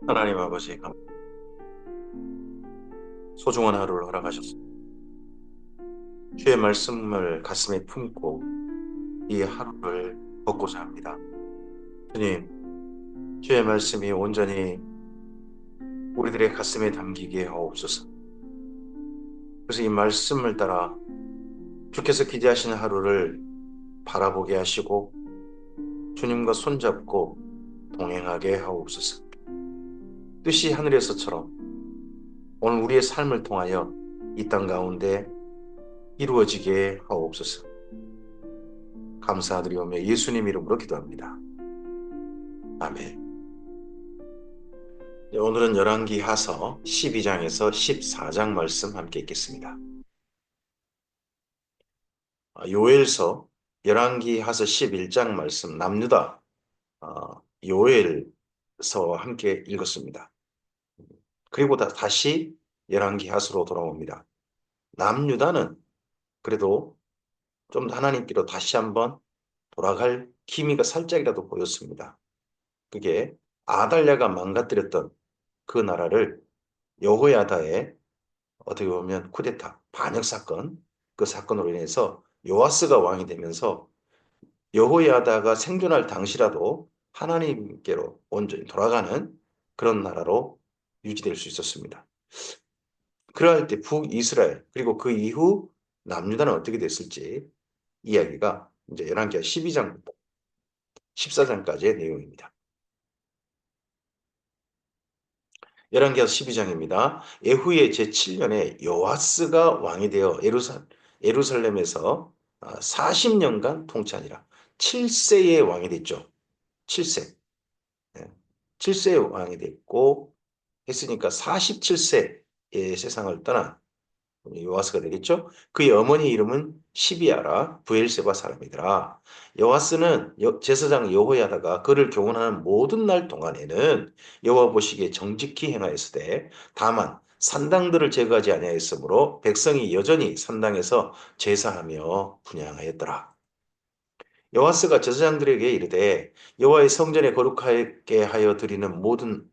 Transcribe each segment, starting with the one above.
하나님 아버지, 소중한 하루를 허락하셨습니다. 주의 말씀을 가슴에 품고 이 하루를 걷고자 합니다. 주님, 주의 말씀이 온전히 우리들의 가슴에 담기게 하옵소서. 그래서 이 말씀을 따라 주께서 기대하시는 하루를 바라보게 하시고 주님과 손잡고 동행하게 하옵소서. 뜻이 하늘에서처럼 오늘 우리의 삶을 통하여 이 땅 가운데 이루어지게 하옵소서. 감사드리오며 예수님 이름으로 기도합니다. 아멘. 네, 오늘은 열왕기하서 12장에서 14장 말씀 함께 읽겠습니다. 요엘서 열왕기하서 11장 말씀 남유다 요엘서 함께 읽었습니다. 그리고 다시 열왕기하서로 돌아옵니다. 남유다는 그래도 좀 하나님께로 다시 한번 돌아갈 기미가 살짝이라도 보였습니다. 그게 아달랴가 망가뜨렸던 그 나라를 여호야다의 어떻게 보면 쿠데타, 반역 사건, 그 사건으로 인해서 요아스가 왕이 되면서 여호야다가 생존할 당시라도 하나님께로 온전히 돌아가는 그런 나라로 유지될 수 있었습니다. 그러할 때 북이스라엘 그리고 그 이후 남유다는 어떻게 됐을지 이야기가 이제 열왕기하 12장부터 14장까지의 내용입니다. 열왕기하 12장입니다. 에후의 제7년에 요아스가 왕이 되어 예루살렘에서 40년간 통치하니라. 7세의 왕이 됐죠. 7세. 7세의 왕이 됐고 했으니까 47세의 세상을 떠난 요아스가 되겠죠. 그의 어머니 이름은 시비아라 브엘세바 사람이더라. 요아스는 제사장 여호야다가 그를 교훈하는 모든 날 동안에는 여호와 보시기에 정직히 행하였으되 다만 산당들을 제거하지 아니하였으므로 백성이 여전히 산당에서 제사하며 분향하였더라. 여호와스가 제사장들에게 이르되 여호와의 성전에 거룩하게 하여 드리는 모든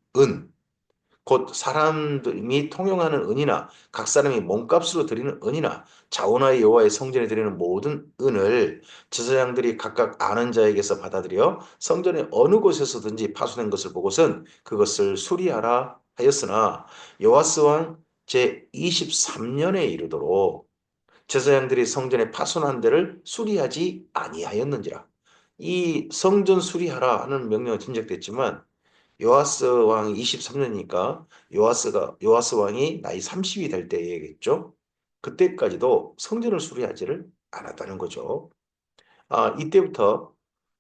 곧 사람들이 통용하는 은이나 각 사람이 몸값으로 드리는 은이나 자원하여 여호와의 성전에 드리는 모든 은을 제사장들이 각각 아는 자에게서 받아들여 성전의 어느 곳에서든지 파손된 것을 보고선 그것을 수리하라 하였으나 여호와스 왕 제 23년에 이르도록 제사장들이 성전의 파손한 데를 수리하지 아니하였는지라. 이 성전 수리하라 하는 명령은 진작됐지만 요아스 왕이 23년이니까 요아스 왕이 나이 30이 될 때겠죠. 그때까지도 성전을 수리하지를 않았다는 거죠. 이때부터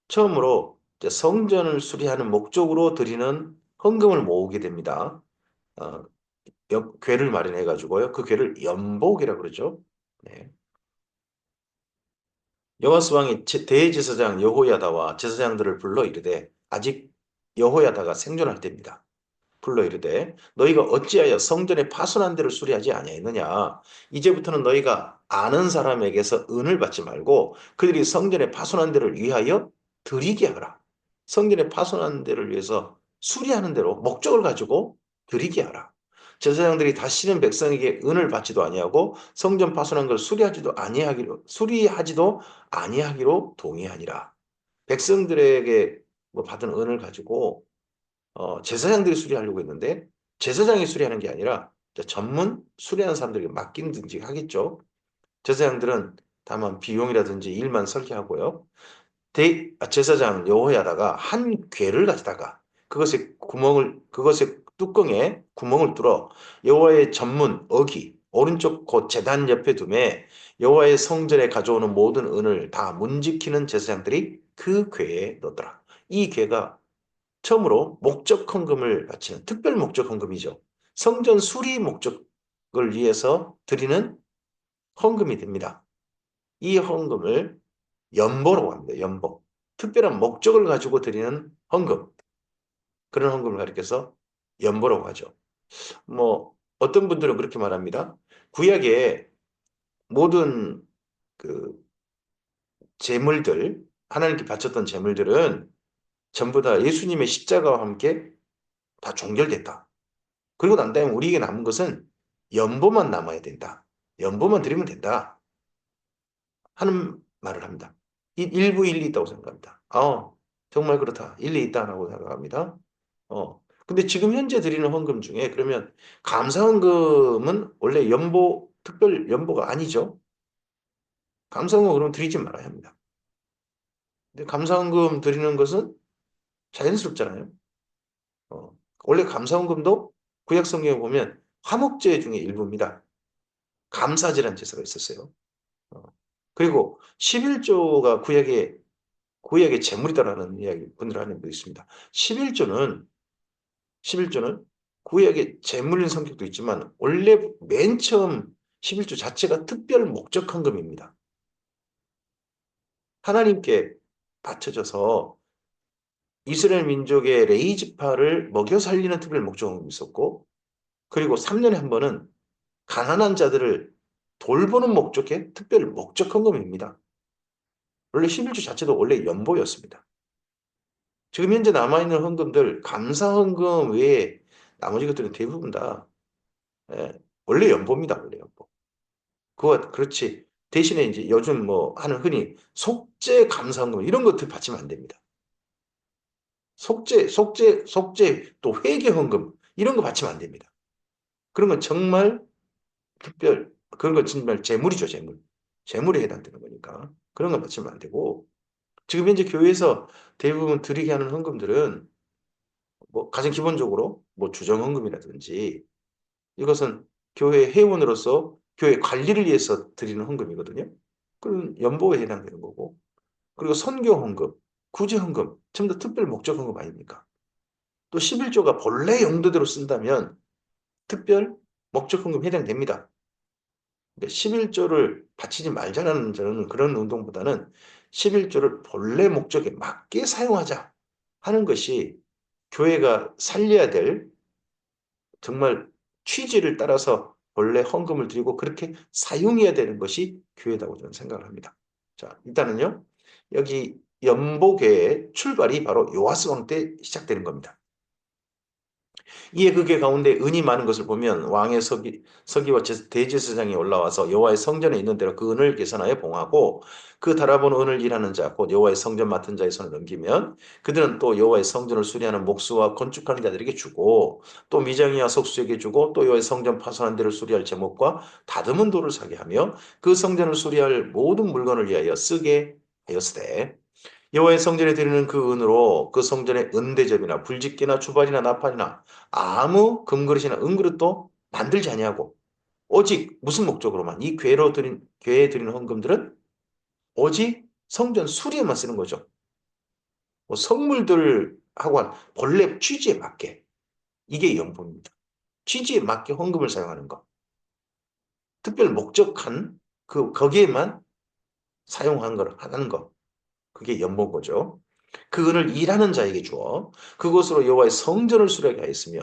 처음으로 이제 성전을 수리하는 목적으로 드리는 헌금을 모으게 됩니다. 어, 궤를 마련해 가지고요. 그 궤를 연복이라고 그러죠. 네. 여호와스 왕이 대제사장 여호야다와 제사장들을 불러 이르되 아직 여호야다가 생존할 때입니다. 불러 이르되 너희가 어찌하여 성전의 파손한 데를 수리하지 아니하였느냐 이제부터는 너희가 아는 사람에게서 은을 받지 말고 그들이 성전의 파손한 데를 위하여 드리게 하라. 성전의 파손한 데를 위해서 수리하는 대로 목적을 가지고 드리게 하라. 제사장들이 다시는 백성에게 은을 받지도 아니하고 성전 파손한 걸 수리하지도 아니하기로 동의하니라. 백성들에게 뭐 받은 은을 가지고 제사장들이 수리하려고 했는데 제사장이 수리하는 게 아니라 전문 수리하는 사람들에게 맡긴든지 하겠죠. 제사장들은 다만 비용이라든지 일만 설계하고요. 제사장 여호야다가 한 궤를 가져다가 그것의 뚜껑에 구멍을 뚫어 여호와의 전문 어기 오른쪽 곧 제단 옆에 두매 여호와의 성전에 가져오는 모든 은을 다 문지키는 제사장들이 그 궤에 넣더라. 이 궤가 처음으로 목적 헌금을 바치는 특별 목적 헌금이죠. 성전 수리 목적을 위해서 드리는 헌금이 됩니다. 이 헌금을 연보라고 합니다. 연보. 특별한 목적을 가지고 드리는 헌금. 그런 헌금을 가리켜서 연보라고 하죠. 뭐 어떤 분들은 그렇게 말합니다. 구약의 모든 그 제물들, 하나님께 바쳤던 제물들은 전부 다 예수님의 십자가와 함께 다 종결됐다. 그리고 난 다음에 우리에게 남은 것은 연보만 남아야 된다. 연보만 드리면 된다. 하는 말을 합니다. 일부 일리 있다고 생각합니다. 정말 그렇다. 일리 있다라고 생각합니다. 근데 지금 현재 드리는 헌금 중에 그러면 감사헌금은 원래 특별 연보가 아니죠. 감사헌금 그러면 드리지 말아야 합니다. 근데 감사헌금 드리는 것은 자연스럽잖아요. 원래 감사헌금도 구약 성경에 보면 화목제 중에 일부입니다. 감사제라는 제사가 있었어요. 어, 그리고 11조가 구약의 재물이다라는 이야기 분들 하는 분도 있습니다. 11조는 구약의 재물인 성격도 있지만 원래 맨 처음 11조 자체가 특별 목적 헌금입니다. 하나님께 바쳐져서 이스라엘 민족의 레이지파를 먹여 살리는 특별 목적 헌금이 있었고 그리고 3년에 한 번은 가난한 자들을 돌보는 목적의 특별 목적 헌금입니다. 원래 11조 자체도 원래 연보였습니다. 지금 현재 남아있는 헌금들, 감사 헌금 외에 나머지 것들은 대부분 다 예, 원래 연보입니다. 원래 연보. 그렇지. 대신에 이제 요즘 뭐 하는 흔히 속죄 감사 헌금 이런 것들 받치면 안 됩니다. 속죄 또 회개 헌금 이런 거 받치면 안 됩니다. 그런 건 정말 그런 건 정말 재물이죠, 재물. 재물에 해당되는 거니까. 그런 건 받치면 안 되고 지금 현재 교회에서 대부분 드리게 하는 헌금들은 뭐 가장 기본적으로 뭐 주정헌금이라든지 이것은 교회 회원으로서 교회 관리를 위해서 드리는 헌금이거든요. 그럼 연보에 해당되는 거고 그리고 선교 헌금, 구제 헌금 전부 다 특별 목적 헌금 아닙니까? 또 11조가 본래 용도대로 쓴다면 특별 목적 헌금 해당됩니다. 11조를 바치지 말자는 저는 그런 운동보다는 11조를 본래 목적에 맞게 사용하자 하는 것이 교회가 살려야 될 정말 취지를 따라서 본래 헌금을 드리고 그렇게 사용해야 되는 것이 교회다고 저는 생각을 합니다. 자, 일단은요. 여기 연복의 출발이 바로 요아스 왕 때 시작되는 겁니다. 이에 그게 가운데 은이 많은 것을 보면 왕의 서기와 대제사장이 올라와서 여호와의 성전에 있는 대로 그 은을 계산하여 봉하고 그 달아본 은을 일하는 자 곧 여호와의 성전 맡은 자의 손에 넘기면 그들은 또 여호와의 성전을 수리하는 목수와 건축하는 자들에게 주고 또 미장이와 석수에게 주고 또 여호와의 성전 파손한 데를 수리할 제목과 다듬은 돌을 사게 하며 그 성전을 수리할 모든 물건을 위하여 쓰게 하였으되 여호와의 성전에 드리는 그 은으로 그 성전의 은대접이나 불짓기나 주발이나 나팔이나 아무 금그릇이나 은그릇도 만들지 아니하고 오직 무슨 목적으로만 이 교회에 드리는 헌금들은 오직 성전 수리에만 쓰는 거죠. 뭐 성물들하고 본래 취지에 맞게 이게 연봉입니다. 취지에 맞게 헌금을 사용하는 것. 특별 목적한 거기에만 사용한 걸 하는 것. 그게 연봉 거죠. 그 은을 일하는 자에게 주어 그것으로 여호와의 성전을 수리하게 하였으며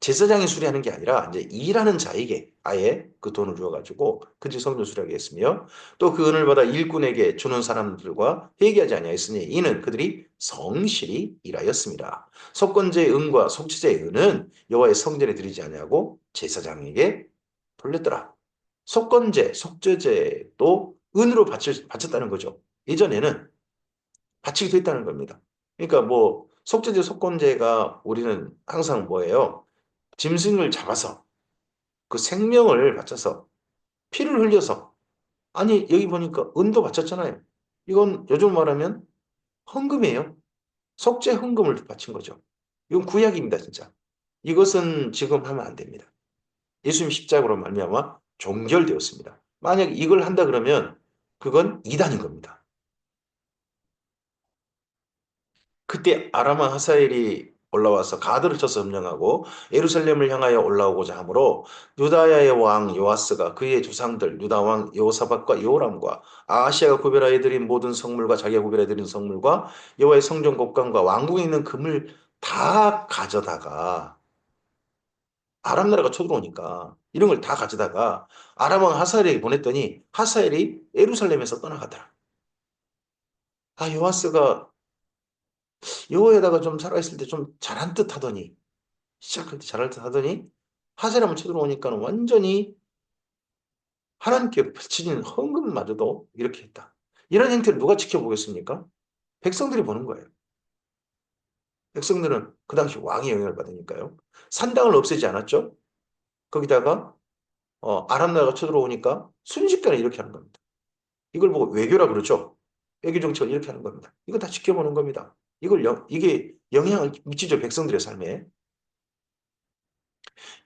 제사장이 수리하는 게 아니라 이제 일하는 자에게 아예 그 돈을 주어가지고 그집 성전 수리하게 했으며 또 그 은을 받아 일꾼에게 주는 사람들과 회개하지 아니하였으니 이는 그들이 성실히 일하였습니다. 속건제의 은과 속죄제의 은은 여호와의 성전에 드리지 아니하고 제사장에게 돌렸더라. 속건제, 속죄제도 은으로 바쳤다는 거죠. 예전에는 바치기도 했다는 겁니다. 그러니까 뭐 속죄제, 속건제가 우리는 항상 뭐예요? 짐승을 잡아서 그 생명을 바쳐서 피를 흘려서 아니 여기 보니까 은도 바쳤잖아요. 이건 요즘 말하면 헌금이에요. 속죄 헌금을 바친 거죠. 이건 구약입니다, 진짜. 이것은 지금 하면 안 됩니다. 예수님 십자가로 말미암아 종결되었습니다. 만약 이걸 한다 그러면 그건 이단인 겁니다. 그때 아람왕 하사엘이 올라와서 가드를 쳐서 점령하고 예루살렘을 향하여 올라오고자 하므로 유다야의 왕 요아스가 그의 조상들 유다 왕 여호사밧과 여호람과 아하시아가 구별하여 드린 모든 성물과 자기가 구별하여 드린 성물과 여호와의 성전 곡관과 왕궁에 있는 금을 다 가져다가 아람 나라가 쳐들어오니까 이런 걸 다 가져다가 아람 왕 하사엘에게 보냈더니 하사엘이 예루살렘에서 떠나가더라. 요아스가 여호에다가 좀 살아있을 때 좀 잘한 듯 하더니 시작할 때 잘할 듯 하더니 하세를 한번 쳐들어오니까 완전히 하나님께 펼쳐진 헌금마저도 이렇게 했다. 이런 행태를 누가 지켜보겠습니까? 백성들이 보는 거예요. 백성들은 그 당시 왕의 영향을 받으니까요. 산당을 없애지 않았죠? 거기다가 아람 나라가 쳐들어오니까 순식간에 이렇게 하는 겁니다. 이걸 보고 외교라 그러죠. 외교 정책을 이렇게 하는 겁니다. 이거 다 지켜보는 겁니다. 이게 영향을 미치죠. 백성들의 삶에.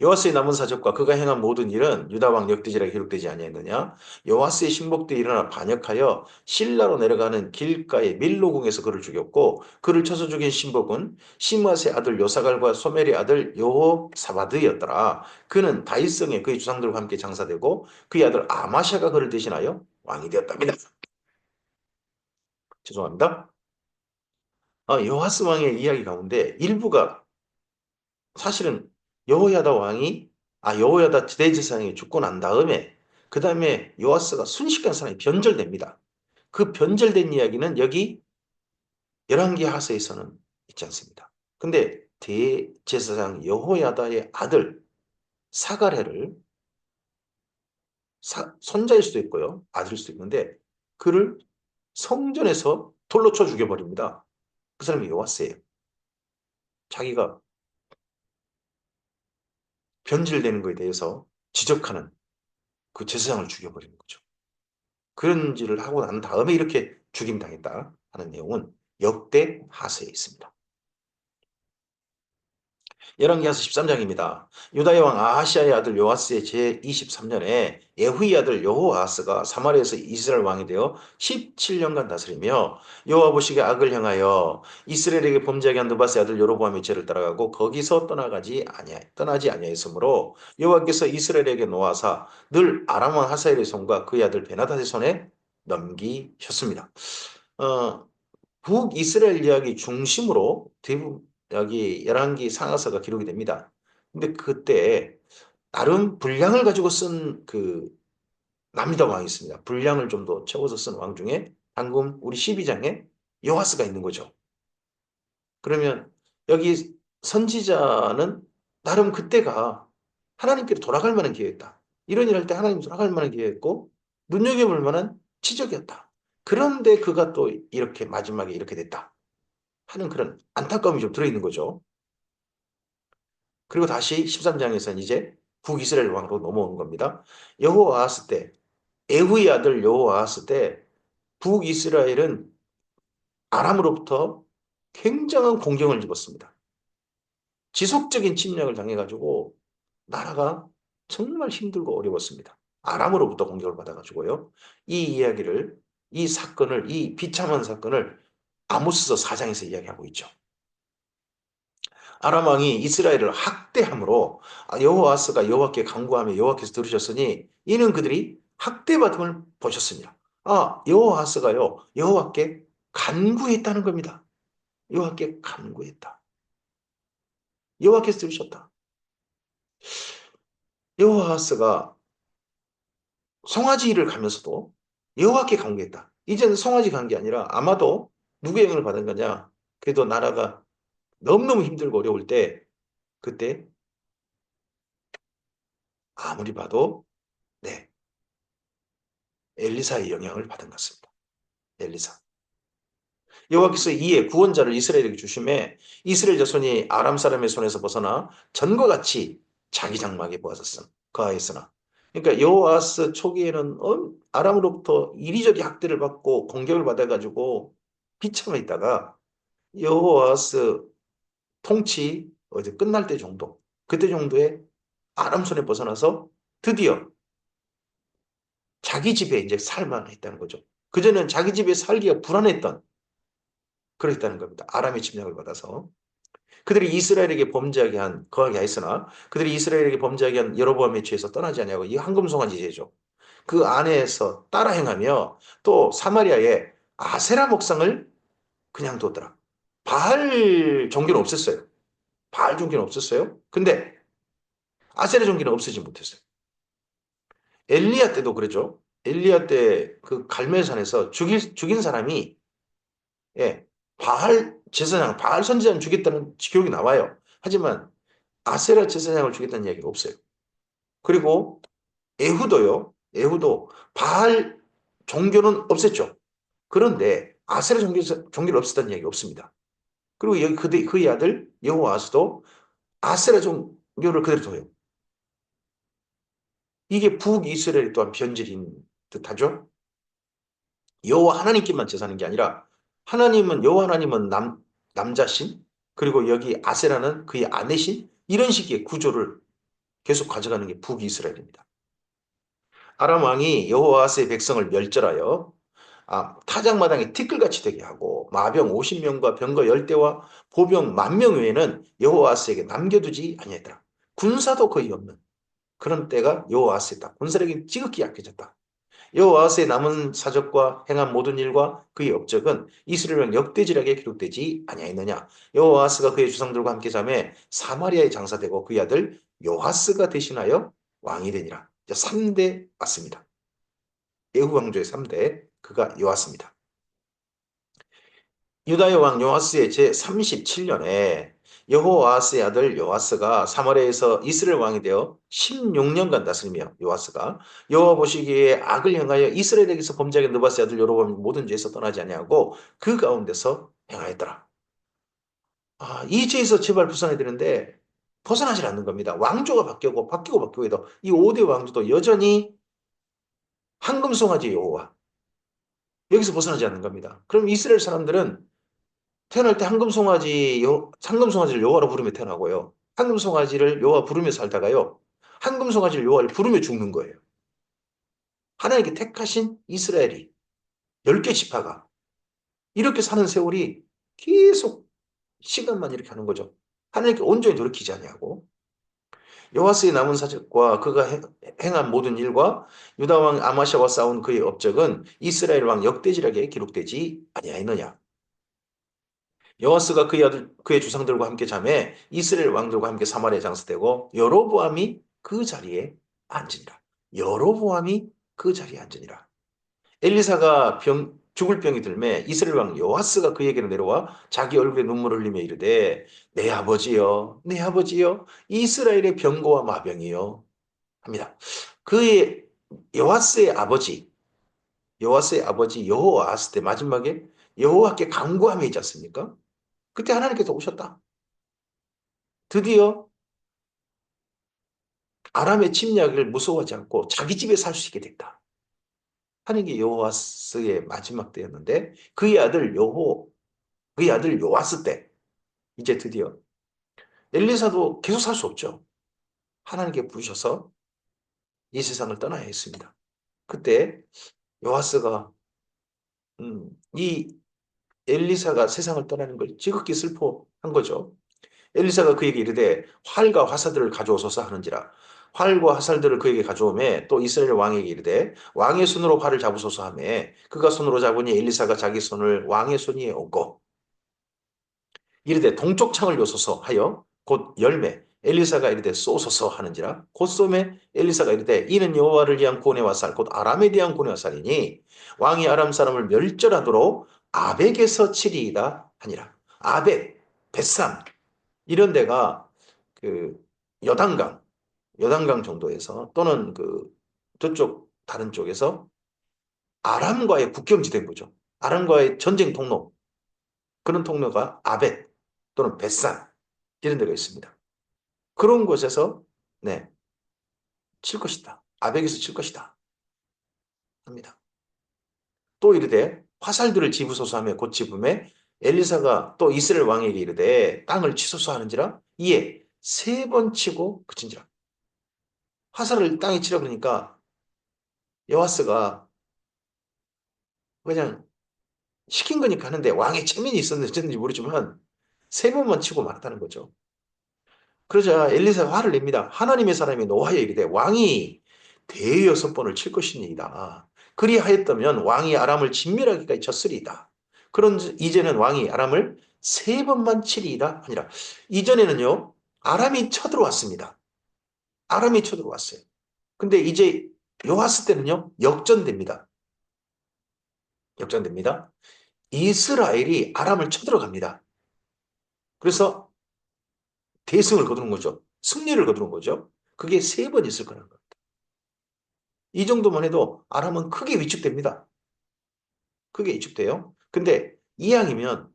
요아스의 남은 사적과 그가 행한 모든 일은 유다 왕 역대지라에 기록되지 아니했느냐? 요아스의 신복들이 일어나 반역하여 실라로 내려가는 길가의 밀로궁에서 그를 죽였고 그를 쳐서 죽인 신복은 시므앗의 아들 요사갈과 소멜의 아들 여호사바드였더라. 그는 다윗성에 그의 주상들과 함께 장사되고 그의 아들 아마샤가 그를 대신하여 왕이 되었답니다. 죄송합니다. 요아스 왕의 이야기 가운데 일부가 사실은 여호야다 왕이 여호야다 대제사장이 죽고 난 다음에 그 다음에 요아스가 순식간 사람이 변절됩니다. 그 변절된 이야기는 여기 열왕기 하서에서는 있지 않습니다. 근데 대제사장 여호야다의 아들 사가랴를 손자일 수도 있고요. 아들일 수도 있는데 그를 성전에서 돌로 쳐 죽여버립니다. 그 사람이 요아스예요. 자기가 변질되는 것에 대해서 지적하는 그 제사장을 죽여버리는 거죠. 그런 일을 하고 난 다음에 이렇게 죽임당했다 하는 내용은 역대 하서에 있습니다. 열왕기하서 13장입니다. 유다의 왕 아하시아의 아들 요아스의 제23년에 예후의 아들 여호아하스가 사마리아에서 이스라엘 왕이 되어 17년간 다스리며 여호와 보시기에 악을 행하여 이스라엘에게 범죄하게 한 느바스의 아들 여로보암의 죄를 따라가고 거기서 떠나지 아니하였으므로 여호와께서 이스라엘에게 노하사 늘 아람 왕 하사엘의 손과 그의 아들 베나닷의 손에 넘기셨습니다. 어, 북이스라엘 이야기 중심으로 대부분 여기 열왕기 상하사가 기록이 됩니다. 근데 그때 나름 분량을 가지고 쓴 그 남유다 왕이 있습니다. 분량을 좀 더 채워서 쓴 왕 중에 방금 우리 12장에 여호와스가 있는 거죠. 그러면 여기 선지자는 나름 그때가 하나님께로 돌아갈 만한 기회였다. 이런 일 할 때 하나님 돌아갈 만한 기회였고 눈여겨볼 만한 지적이었다. 그런데 그가 또 이렇게 마지막에 이렇게 됐다 하는 그런 안타까움이 좀 들어있는 거죠. 그리고 다시 13장에서는 이제 북이스라엘 왕으로 넘어오는 겁니다. 여호아하스 때, 에후의 아들 여호아하스 때 북이스라엘은 아람으로부터 굉장한 공경을 입었습니다. 지속적인 침략을 당해가지고 나라가 정말 힘들고 어려웠습니다. 아람으로부터 공격을 받아가지고요. 이 사건을, 이 비참한 사건을 아모스서 4장에서 이야기하고 있죠. 아람 왕이 이스라엘을 학대함으로 여호와스가 여호와께 간구하며 여호와께서 들으셨으니 이는 그들이 학대받음을 보셨습니다. 여호와스가요 여호와께 간구했다는 겁니다. 여호와께 간구했다. 여호와께서 들으셨다. 여호와스가 송아지를 가면서도 여호와께 간구했다. 이제는 송아지 간 게 아니라 아마도 누구의 영을 받은 거냐? 그래도 나라가 너무너무 힘들고 어려울 때 그때 아무리 봐도 네 엘리사의 영향을 받은 것 같습니다. 엘리사. 여호와께서 이에 구원자를 이스라엘에게 주심에 이스라엘 자손이 아람 사람의 손에서 벗어나 전과 같이 자기 장막에 거하였으나 그러니까 여호와스 초기에는 아람으로부터 이리저리 학대를 받고 공격을 받아가지고 비참해 있다가 여호와스 통치 어제 끝날 때 정도 그때 정도에 아람 손에 벗어나서 드디어 자기 집에 이제 살만 했다는 거죠. 그전에는 자기 집에 살기가 불안했던 그랬다는 겁니다. 아람의 침략을 받아서. 그들이 이스라엘에게 거하게 하였으나 그들이 이스라엘에게 범죄하게 한 여로보암의 죄에서 떠나지 아니하고 이 황금송아지 죄죠. 그 안에서 따라 행하며 또 사마리아에 아세라 목상을 그냥 뒀더라. 바알 종교는 없었어요. 바알 종교는 없었어요. 근데 아세라 종교는 없애지 못했어요. 엘리야 때도 그러죠. 엘리야 때 그 갈멜산에서 죽인 사람이 예, 바알 제사장, 바알 선지자는 죽였다는 기록이 나와요. 하지만 아세라 제사장을 주겠다는 이야기가 없어요. 그리고 에후도요. 에후도 바알 종교는 없앴죠. 그런데 아세라 종교를 없앴다는 이야기가 없습니다. 그리고 여기 그의 아들 여호와스도 아세라 종교를 그대로 둬요. 이게 북이스라엘 또한 변질인 듯하죠. 여호와 하나님께만 제사하는 게 아니라 여호와 하나님은 남자신 그리고 여기 아세라는 그의 아내신 이런 식의 구조를 계속 가져가는 게 북이스라엘입니다. 아람 왕이 여호와스의 백성을 멸절하여 타작마당에 티끌같이 되게 하고 마병 50명과 병거 10대와 보병 10,000명 외에는 여호와스에게 남겨두지 아니했더라. 군사도 거의 없는 그런 때가 여호와스였다. 군사력이 지극히 약해졌다. 여호와스의 남은 사적과 행한 모든 일과 그의 업적은 이스라엘 왕 역대지략에 기록되지 아니하였느냐. 여호와스가 그의 주상들과 함께 잠에 사마리아에 장사되고 그의 아들 요하스가 대신하여 왕이 되니라. 3대 맞습니다. 예후 왕조의 3대 그가 요하스입니다. 유다의 왕 요하스의 제37년에 여호아스의 아들 요하스가 사마리아에서 이스라엘 왕이 되어 16년간 다스리며 요하스가 여호와 보시기에 악을 행하여 이스라엘에게서 범죄하게 느바스의 아들 여로보암 모든 죄에서 떠나지 아니하고 그 가운데서 행하였더라. 이 죄에서 제발 벗어나야 되는데 벗어나질 않는 겁니다. 왕조가 바뀌고 해도 이 5대 왕조도 여전히 황금송아지 여호와 여기서 벗어나지 않는 겁니다. 그럼 이스라엘 사람들은 태어날 때 황금송아지를 여호와로 부르며 태어나고요. 황금송아지를 여호와 부르며 살다가요. 황금송아지를 여호와를 부르며 죽는 거예요. 하나님께 택하신 이스라엘이 10개 지파가 이렇게 사는 세월이 계속 시간만 이렇게 하는 거죠. 하나님께 온전히 돌이키지 아니하고 여호와스의 남은 사적과 그가 행한 모든 일과 유다 왕 아마샤와 싸운 그의 업적은 이스라엘 왕 역대지략에 기록되지 아니하였느냐. 여호와스가 그의 주상들과 함께 잠에 이스라엘 왕들과 함께 사마리아에 장사되고 여로보암이 그 자리에 앉으니라. 여로보암이 그 자리에 앉으니라. 엘리사가 죽을 병이 들매 이스라엘 왕 여호와스가 그에게로 내려와 자기 얼굴에 눈물을 흘리며 이르되 내 아버지여 내 아버지여 이스라엘의 병거와 마병이여 합니다. 그의 여호와스의 아버지 여호아스 때 마지막에 여호와께 간구함이 있지 않습니까? 그때 하나님께서 오셨다. 드디어 아람의 침략을 무서워하지 않고 자기 집에 살 수 있게 됐다. 하는 게 여호와스의 마지막 때였는데 그의 아들 요아스 때 이제 드디어 엘리사도 계속 살 수 없죠. 하나님께 부르셔서 이 세상을 떠나야 했습니다. 그때 요아스가 이 엘리사가 세상을 떠나는 걸 지극히 슬퍼한 거죠. 엘리사가 그에게 이르되 활과 화살들을 가져오소서 하는지라 활과 화살들을 그에게 가져오매 또 이스라엘 왕에게 이르되 왕의 손으로 활을 잡으소서 하매 그가 손으로 잡으니 엘리사가 자기 손을 왕의 손 위에 얹고 이르되 동쪽 창을 요소서 하여 곧 열매 엘리사가 이르되 쏘소서 하는지라 곧 쏘매 엘리사가 이르되 이는 여호와를 위한 구원의 화살 곧 아람에 대한 구원의 화살이니 왕이 아람 사람을 멸절하도록 아벡에서 치리이다 하니라. 아벡 벳삼 이런 데가 그 여단강 정도에서 또는 그 저쪽 다른 쪽에서 아람과의 국경지대인 거죠. 아람과의 전쟁 통로 그런 통로가 아벳 또는 벳산 이런 데가 있습니다. 그런 곳에서 네, 칠 것이다. 아벡에서 칠 것이다. 합니다. 또 이르되 화살들을 집으소서 하며 곧 집음에 엘리사가 또 이스라엘 왕에게 이르되 땅을 치소서 하는지라 이에 3번 치고 그친지라. 화살을 땅에 치라 그러니까 여호와스가 그냥 시킨 거니까 하는데 왕의 체면이 있었는지 모르지만 3번만 치고 말았다는 거죠. 그러자 엘리사가 화를 냅니다. 하나님의 사람이 노하여 이르되 왕이 대여 6번을 칠 것이니이다. 그리하였다면 왕이 아람을 진멸하기까지 쳤으리이다. 그런 이제는 왕이 아람을 3번만 치리이다 아니라 이전에는요 아람이 쳐들어왔습니다. 아람이 쳐들어왔어요. 근데 이제 요하스 때는요 역전됩니다. 역전됩니다. 이스라엘이 아람을 쳐들어갑니다. 그래서 대승을 거두는 거죠. 승리를 거두는 거죠. 그게 3번 있을 거라는 겁니다. 이 정도만 해도 아람은 크게 위축됩니다. 크게 위축돼요. 근데 이왕이면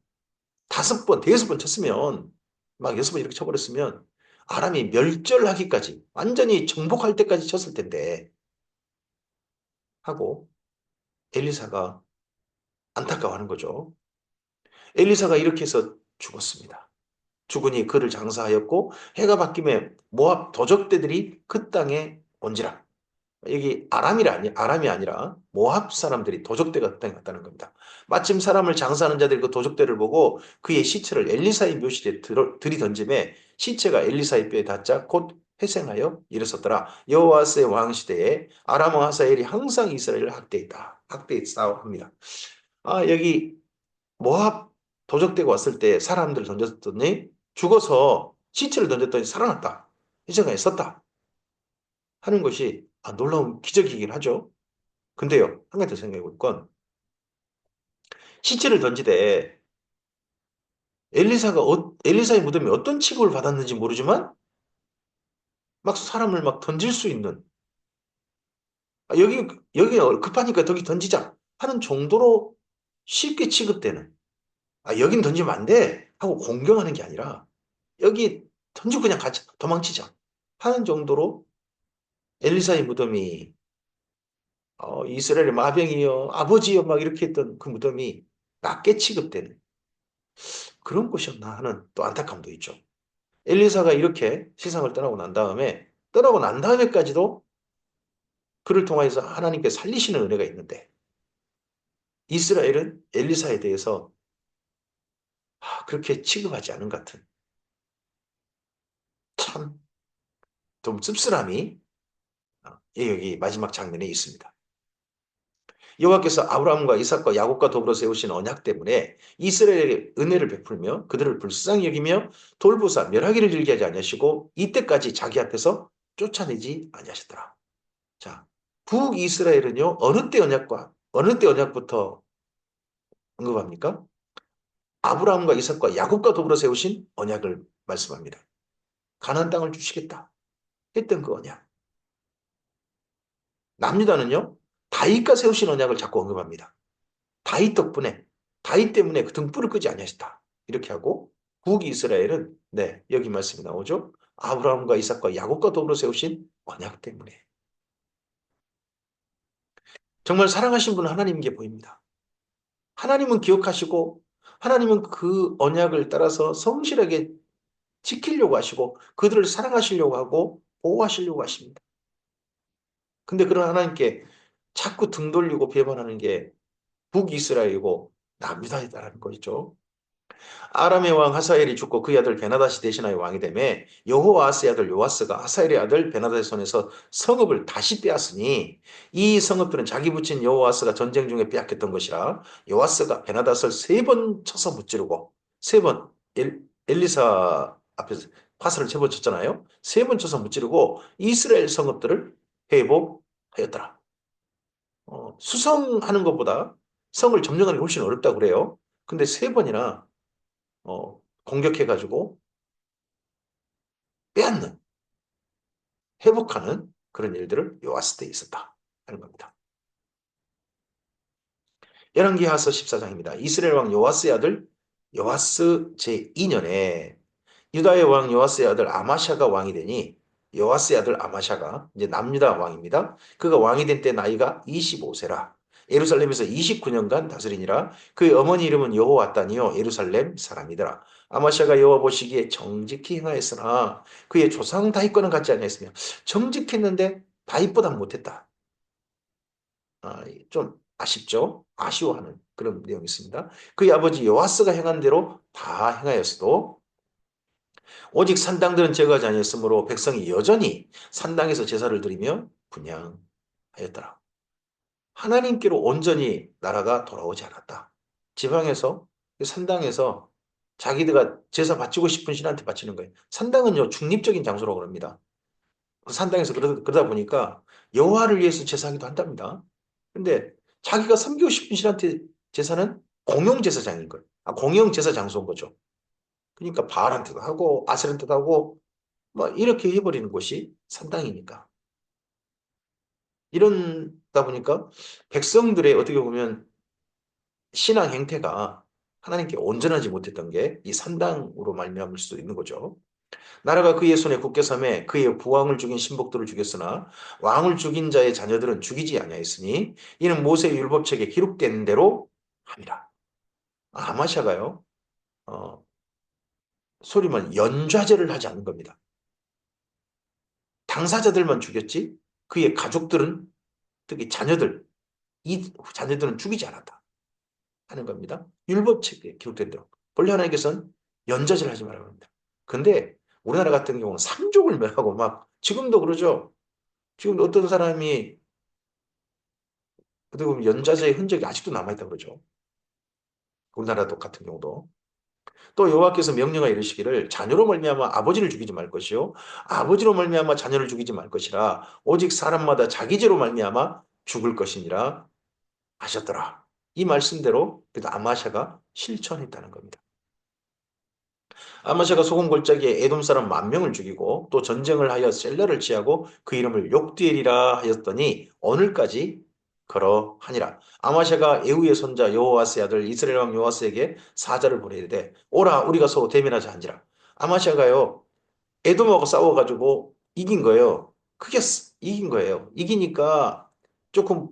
5번, 5번 쳤으면 막 6번 이렇게 쳐버렸으면 아람이 멸절하기까지 완전히 정복할 때까지 쳤을 텐데 하고 엘리사가 안타까워하는 거죠. 엘리사가 이렇게 해서 죽었습니다. 죽으니 그를 장사하였고 해가 바뀌면 모압 도적대들이 그 땅에 온지라. 여기 아람이 아니라 모압 사람들이 도적대가 그 땅에 갔다는 겁니다. 마침 사람을 장사하는 자들이 그 도적대를 보고 그의 시체를 엘리사의 묘실에 들이던짐에 시체가 엘리사의 뼈에 닿자 곧 회생하여 일어섰더라. 여호와스의 왕 시대에 아람 왕 하사엘이 항상 이스라엘을 학대했다 합니다. 여기 모압 도적대가 왔을 때 사람들을 던졌더니 죽어서 시체를 던졌더니 살아났다. 회생하여 썼다. 하는 것이 놀라운 기적이긴 하죠. 근데요, 한 가지 더 생각해 볼 건, 시체를 던지되 엘리사의 무덤이 어떤 취급을 받았는지 모르지만 막 사람을 막 던질 수 있는, 여기 급하니까 저기 던지자 하는 정도로 쉽게 취급되는, 여긴 던지면 안 돼 하고 공경하는 게 아니라 여기 던지고 그냥 같이 도망치자 하는 정도로 엘리사의 무덤이 이스라엘의 마병이여 아버지여 막 이렇게 했던 그 무덤이 낮게 취급되는 그런 곳이었나 하는 또 안타까움도 있죠. 엘리사가 이렇게 세상을 떠나고 난 다음에까지도 그를 통하여서 하나님께 살리시는 은혜가 있는데 이스라엘은 엘리사에 대해서 그렇게 취급하지 않은 것 같은 참 좀 씁쓸함이 여기 마지막 장면에 있습니다. 여호와께서 아브라함과 이삭과 야곱과 더불어 세우신 언약 때문에 이스라엘에게 은혜를 베풀며 그들을 불쌍히 여기며 돌보사 멸하기를 즐기지 아니하시고 이때까지 자기 앞에서 쫓아내지 아니하셨더라. 자, 북이스라엘은요 어느 때 언약부터 언급합니까? 아브라함과 이삭과 야곱과 더불어 세우신 언약을 말씀합니다. 가나안 땅을 주시겠다 했던 그 언약. 남유다는요 다윗과 세우신 언약을 자꾸 언급합니다. 다윗 때문에 그 등불을 끄지 아니하셨다. 이렇게 하고 북이스라엘은 여기 말씀이 나오죠. 아브라함과 이삭과 야곱과 더불어 세우신 언약 때문에. 정말 사랑하신 분은 하나님인 게 보입니다. 하나님은 기억하시고 하나님은 그 언약을 따라서 성실하게 지키려고 하시고 그들을 사랑하시려고 하고 보호하시려고 하십니다. 근데 그런 하나님께 자꾸 등 돌리고 배반하는 게 북이스라엘이고 남유다이다라는 거죠. 아람의 왕 하사엘이 죽고 그의 아들 베나다시 대신하여 왕이 되매 여호아스의 아들 요아스가 하사엘의 아들 베나다의 손에서 성읍을 다시 빼앗으니 이 성읍들은 자기 부친 여호아스가 전쟁 중에 빼앗겼던 것이라 요아스가 베나다를 3번 쳐서 무찌르고 3번 엘리사 앞에서 화살을 3번 쳤잖아요. 3번 쳐서 무찌르고 이스라엘 성읍들을 회복하였더라. 수성하는 것보다 성을 점령하는 게 훨씬 어렵다고 그래요. 근데 3번이나 공격해가지고 빼앗는, 회복하는 그런 일들을 요아스 때에 있었다 하는 겁니다. 열왕기하서 14장입니다. 이스라엘 왕 요아스의 아들 요아스 제2년에 유다의 왕 요아스의 아들 아마샤가 왕이 되니 요아스의 아들 아마샤가 이제 남유다 왕입니다. 그가 왕이 된 때 나이가 25세라. 예루살렘에서 29년간 다스리니라. 그의 어머니 이름은 여호와따니요 예루살렘 사람이더라. 아마샤가 여호와 보시기에 정직히 행하였으나 그의 조상 다윗과는 같지 아니했으며 정직했는데 다윗보다 못했다. 좀 아쉽죠? 아쉬워하는 그런 내용이 있습니다. 그의 아버지 요아스가 행한 대로 다 행하였어도 오직 산당들은 제거하지 아니했으므로 백성이 여전히 산당에서 제사를 드리며 분향하였더라. 하나님께로 온전히 나라가 돌아오지 않았다. 지방에서 산당에서 자기들가 제사 바치고 싶은 신한테 바치는 거예요. 산당은요 중립적인 장소라고 합니다. 산당에서 그러다 보니까 여호와를 위해서 제사하기도 한답니다. 근데 자기가 섬기고 싶은 신한테 제사는 공용 제사장인 거예요. 공용 제사 장소인 거죠. 그러니까 바알한테도 하고 아셀한테도 하고 뭐 이렇게 해버리는 곳이 산당이니까. 이런다 보니까 백성들의 어떻게 보면 신앙 행태가 하나님께 온전하지 못했던 게 이 산당으로 말미암을 수도 있는 거죠. 나라가 그의 손에 굳게 섬에 그의 부왕을 죽인 신복들을 죽였으나 왕을 죽인 자의 자녀들은 죽이지 아니하였으니 이는 모세의 율법책에 기록된 대로 함이라. 아마샤가요. 어, 소리만 연좌제를 하지 않는 겁니다. 당사자들만 죽였지 그의 가족들은 특히 자녀들 이 자녀들은 죽이지 않았다 하는 겁니다. 율법책에 기록된 대로. 본래 하나님께서는 연좌제를 하지 말라고 합니다. 근데 우리나라 같은 경우는 삼족을 멸하고 막 지금도 그러죠. 지금 어떤 사람이 어떻게 보면 연좌제의 흔적이 아직도 남아있다고 그러죠. 우리나라도 같은 경우도. 또 여호와께서 명령하여 이르시기를 자녀로 말미암아 아버지를 죽이지 말 것이요 아버지로 말미암아 자녀를 죽이지 말 것이라 오직 사람마다 자기 죄로 말미암아 죽을 것이니라 하셨더라. 이 말씀대로 그래도 아마샤가 실천했다는 겁니다. 아마샤가 소금 골짜기에 에돔 사람 10,000명을 죽이고 또 전쟁을 하여 셀라를 취하고 그 이름을 욕되리라 하였더니 오늘까지 그러하니라. 아마샤가 에후의 손자 여호와스의 아들 이스라엘 왕 여호와스에게 사자를 보내되 오라 우리가 서로 대면하자 한지라. 아마샤가요 에돔하고 싸워가지고 이긴 거예요. 크게 이긴 거예요. 이기니까 조금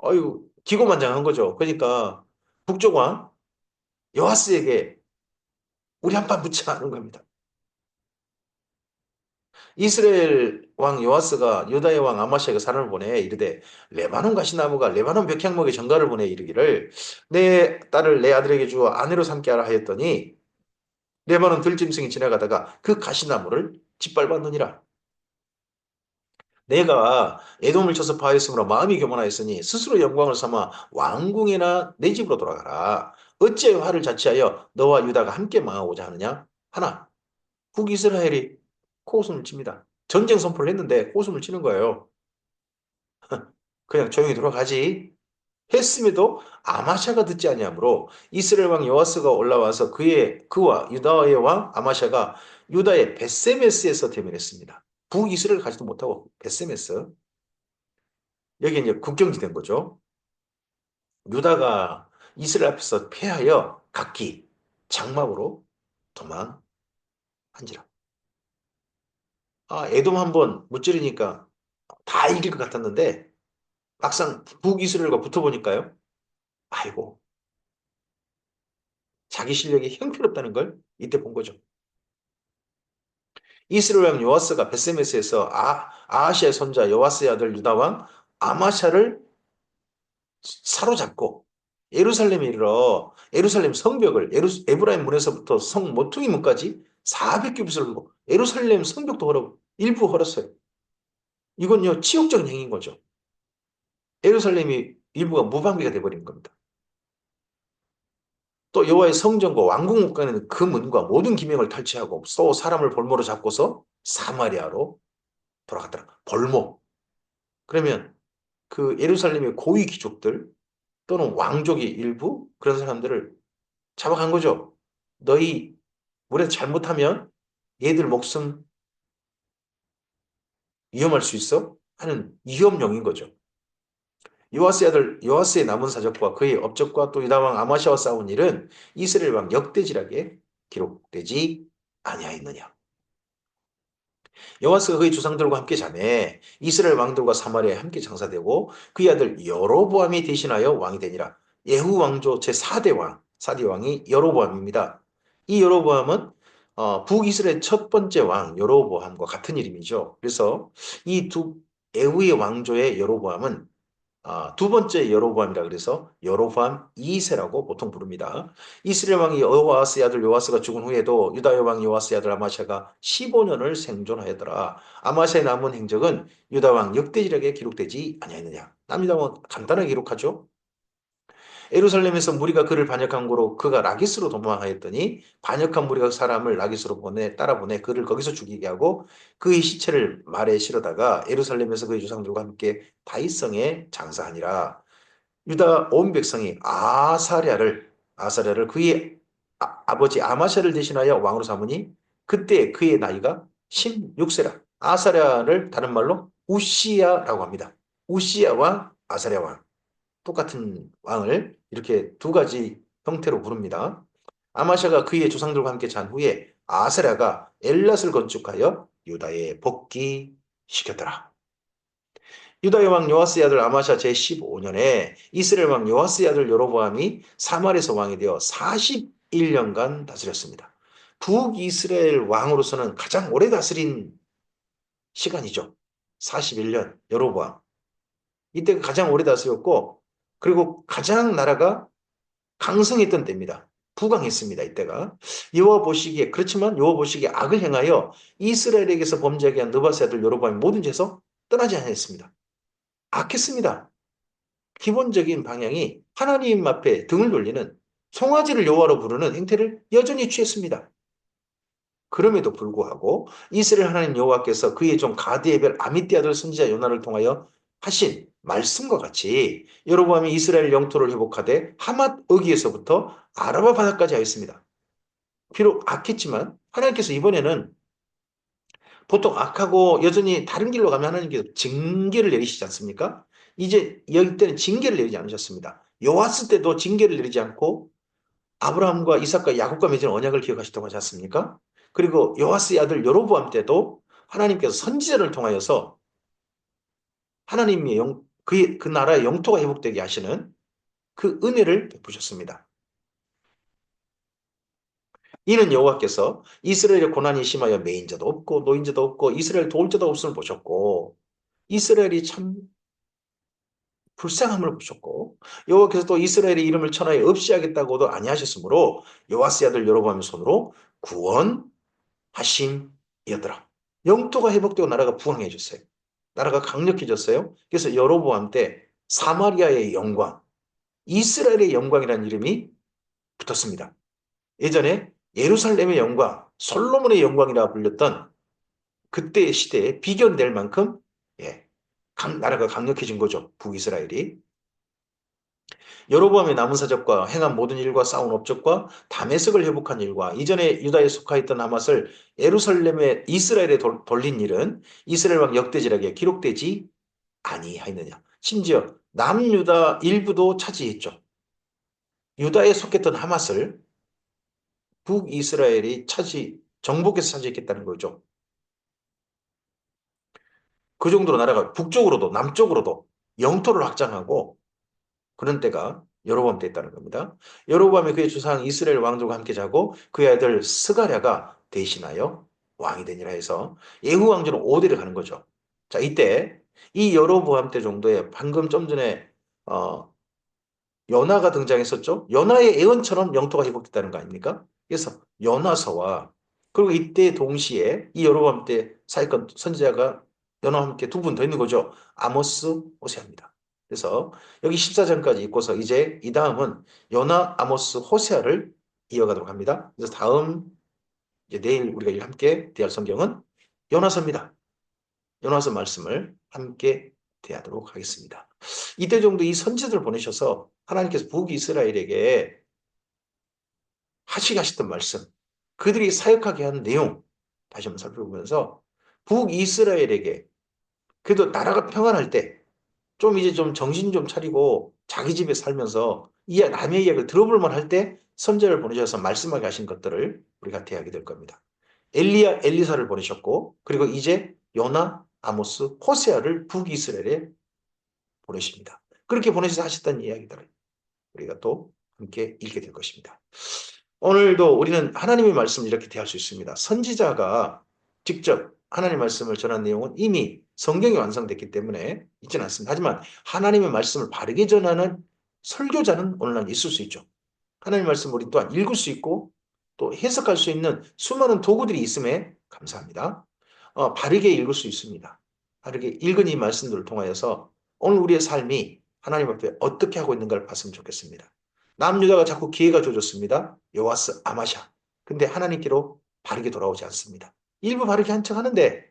어유 기고만장한 거죠. 그러니까 북쪽 왕 여호와스에게 우리 한판 붙자 하는 겁니다. 이스라엘 왕 요아스가 유다의 왕 아마시아에게 사람을 보내 이르되 레바논 가시나무가 레바논 백향목에 전가를 보내 이르기를 내 딸을 내 아들에게 주어 아내로 삼게 하라 하였더니 레바논 들짐승이 지나가다가 그 가시나무를 짓밟았느니라. 내가 에돔을 쳐서 파했으므로 마음이 교만하였으니 스스로 영광을 삼아 왕궁이나 내 집으로 돌아가라. 어찌 화를 자취하여 너와 유다가 함께 망하고자 하느냐? 하나, 북이스라엘이 코웃음을 칩니다. 전쟁 선포를 했는데 코웃음을 치는 거예요. 그냥 조용히 돌아가지. 했음에도 아마샤가 듣지 아니하므로 이스라엘 왕 여호와스가 올라와서 그와 유다의 왕 아마샤가 유다의 베세메스에서 대면했습니다. 북이스라엘 가지도 못하고 베세메스. 여기 이제 국경지대인 거죠. 유다가 이스라엘 앞에서 패하여 각기 장막으로 도망한지라. 에돔 한번 무찌르니까 다 이길 것 같았는데 막상 북이스라엘과 붙어보니까요. 아이고, 자기 실력이 형편없다는 걸 이때 본 거죠. 이스라엘 왕 요아스가 베세메스에서 아하시아의 손자 요아스의 아들 유다 왕 아마샤를 사로잡고 예루살렘에 이르러 예루살렘 성벽을 에브라임 문에서부터 성 모퉁이 문까지 400규빗을 헐고 예루살렘 성벽도 헐어 일부 헐었어요. 이건요 치욕적인 행위인 거죠. 예루살렘이 일부가 무방비가 돼버린 겁니다. 또 여호와의 성전과 왕궁 문과는 그 문과 모든 기명을 탈취하고 또 사람을 볼모로 잡고서 사마리아로 돌아갔더라. 볼모. 그러면 그 예루살렘의 고위 귀족들 또는 왕족의 일부 그런 사람들을 잡아간 거죠. 너희 우리가 잘못하면 얘들 목숨 위험할 수 있어? 하는 위험령인 거죠. 요아스의 아들 요아스의 남은 사적과 그의 업적과 또 유다 왕 아마샤와 싸운 일은 이스라엘 왕 역대지락에 기록되지 아니하였느냐. 여호와스가 그의 조상들과 함께 자매 이스라엘 왕들과 사마리아에 함께 장사되고 그의 아들 여로보암이 대신하여 왕이 되니라. 예후 왕조 제4대 왕, 4대 왕이 여로보암입니다. 이 여로보암은 북이스라엘 첫 번째 왕 여로보암과 같은 이름이죠. 그래서 이 두 예후의 왕조의 여로보암은 두 번째 여로보암이라 그래서 여로보암 2세라고 보통 부릅니다. 이스라엘 왕이 여호와스의 아들 요아스가 죽은 후에도 유다의 왕 요아스의 아들 아마샤가 15년을 생존하였더라. 아마샤의 남은 행적은 유다 왕 역대지력에 기록되지 아니하였느냐. 남유다 왕 간단하게 기록하죠. 예루살렘에서 무리가 그를 반역한 고로 그가 라기스로 도망하였더니 반역한 무리가 사람을 라기스로 따라 보내 그를 거기서 죽이게 하고 그의 시체를 말에 실어다가 예루살렘에서 그의 조상들과 함께 다윗성에 장사하니라. 유다 온 백성이 아사랴를 그의 아버지 아마샤를 대신하여 왕으로 삼으니 그때 그의 나이가 16세라. 아사랴를 다른 말로 우시야라고 합니다. 우시야와 아사랴 왕. 똑같은 왕을 이렇게 두 가지 형태로 부릅니다. 아마샤가 그의 조상들과 함께 잔 후에 아사랴가 엘랏을 건축하여 유다에 복귀시켰더라. 유다의 왕 요아스의 아들 아마샤 제15년에 이스라엘 왕 요아스의 아들 여로보암이 사마리아에서 왕이 되어 41년간 다스렸습니다. 북이스라엘 왕으로서는 가장 오래 다스린 시간이죠. 41년 여로보암. 이때 가장 오래 다스렸고 그리고 가장 나라가 강성했던 때입니다. 부강했습니다. 이때가. 여호와 보시기에 그렇지만 여호와 보시기에 악을 행하여 이스라엘에게서 범죄하게 한 느바세 아들 여로보암이 모든 죄에서 떠나지 않았습니다. 악했습니다. 기본적인 방향이 하나님 앞에 등을 돌리는 송아지를 여호와로 부르는 행태를 여전히 취했습니다. 그럼에도 불구하고 이스라엘 하나님 여호와께서 그의 종 가드의 별 아미떼 아들 선지자 요나를 통하여 하신 말씀과 같이 여로보암이 이스라엘 영토를 회복하되 하맛 어기에서부터 아라바 바다까지 하였습니다. 비록 악했지만 하나님께서 이번에는 보통 악하고 여전히 다른 길로 가면 하나님께서 징계를 내리시지 않습니까? 이제 여기 때는 징계를 내리지 않으셨습니다. 요아스 때도 징계를 내리지 않고 아브라함과 이삭과 야곱과 맺은 언약을 기억하셨다고 하지 않습니까? 그리고 요아스의 아들 여로보암 때도 하나님께서 선지자를 통하여서 하나님의 그 나라의 영토가 회복되게 하시는 그 은혜를 베푸셨습니다. 이는 여호와께서 이스라엘의 고난이 심하여 매인자도 없고 노인자도 없고 이스라엘 도울 자도 없음을 보셨고 이스라엘이 참 불쌍함을 보셨고 여호와께서 또 이스라엘의 이름을 천하에 없이 하겠다고도 아니하셨으므로 요아스의 아들 여로보암의 손으로 구원하심이었더라. 영토가 회복되고 나라가 부강해졌어요. 나라가 강력해졌어요. 그래서 여로보암 때 사마리아의 영광, 이스라엘의 영광이라는 이름이 붙었습니다. 예전에 예루살렘의 영광, 솔로몬의 영광이라 불렸던 그때의 시대에 비견될 만큼 예, 나라가 강력해진 거죠. 북이스라엘이. 여로보암의 남은 사적과 행한 모든 일과 싸운 업적과 다메섹을 회복한 일과 이전에 유다에 속하였던 하맛을 예루살렘의 이스라엘에 돌린 일은 이스라엘 왕 역대지락에 기록되지 아니하였느냐. 심지어 남유다 일부도 차지했죠. 유다에 속했던 하맛을 북이스라엘이 정복해서 차지했겠다는 거죠. 그 정도로 나라가 북쪽으로도 남쪽으로도 영토를 확장하고 그런 때가 여로보암 때 있다는 겁니다. 여로보암이 그의 주상 이스라엘 왕들과 함께 자고 그의 아들 스가랴가 대신하여 왕이 되니라 해서 예후 왕조는 5대를 가는 거죠. 자, 이때 이 여로보암 때 정도에 방금 좀 전에 연하가 등장했었죠. 연하의 예언처럼 영토가 회복됐다는 거 아닙니까? 그래서 연하서와 그리고 이때 동시에 이 여로보암 때 사역한 선지자가 연하와 함께 두 분 더 있는 거죠. 아모스, 호세아입니다. 그래서 여기 14장까지 읽고서 이제 이 다음은 연하, 아모스, 호세아를 이어가도록 합니다. 그래서 다음 이제 내일 우리가 함께 대할 성경은 연하서입니다. 연하서 말씀을 함께 대하도록 하겠습니다. 이때 정도 이 선지자들 보내셔서 하나님께서 북이스라엘에게 하시게 하셨던 말씀, 그들이 사역하게 한 내용 다시 한번 살펴보면서 북이스라엘에게 그래도 나라가 평안할 때 좀 이제 좀 정신 좀 차리고 자기 집에 살면서 남의 이야기를 들어볼 만할 때 선지자를 보내셔서 말씀하게 하신 것들을 우리가 대하게 될 겁니다. 엘리야, 엘리사를 보내셨고 그리고 이제 요나, 아모스, 호세아를 북이스라엘에 보내십니다. 그렇게 보내셔서 하셨던 이야기들을 우리가 또 함께 읽게 될 것입니다. 오늘도 우리는 하나님의 말씀을 이렇게 대할 수 있습니다. 선지자가 직접 하나님의 말씀을 전한 내용은 이미 성경이 완성됐기 때문에 있지는 않습니다. 하지만 하나님의 말씀을 바르게 전하는 설교자는 오늘날 있을 수 있죠. 하나님의 말씀을 우리 또한 읽을 수 있고 또 해석할 수 있는 수많은 도구들이 있음에 감사합니다. 바르게 읽을 수 있습니다. 바르게 읽은 이 말씀들을 통하여서 오늘 우리의 삶이 하나님 앞에 어떻게 하고 있는가를 봤으면 좋겠습니다. 남유다가 자꾸 기회가 주어졌습니다. 요아스, 아마샤. 근데 하나님께로 바르게 돌아오지 않습니다. 일부 바르게 한 척 하는데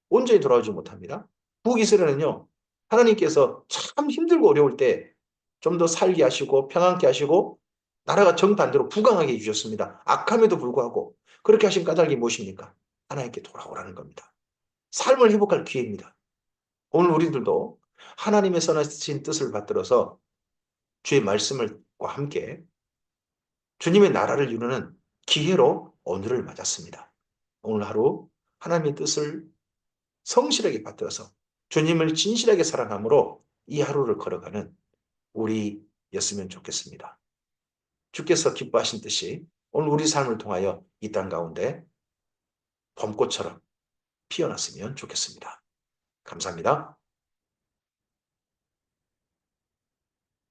온전히 돌아오지 못합니다. 북이스라엘은요. 하나님께서 참 힘들고 어려울 때 좀 더 살게 하시고 평안케 하시고 나라가 정반대로 부강하게 해주셨습니다. 악함에도 불구하고 그렇게 하신 까닭이 무엇입니까? 하나님께 돌아오라는 겁니다. 삶을 회복할 기회입니다. 오늘 우리들도 하나님의 선하신 뜻을 받들어서 주의 말씀과 함께 주님의 나라를 이루는 기회로 오늘을 맞았습니다. 오늘 하루 하나님의 뜻을 성실하게 받들어서 주님을 진실하게 사랑함으로 이 하루를 걸어가는 우리였으면 좋겠습니다. 주께서 기뻐하신 뜻이 오늘 우리 삶을 통하여 이 땅 가운데 봄꽃처럼 피어났으면 좋겠습니다. 감사합니다.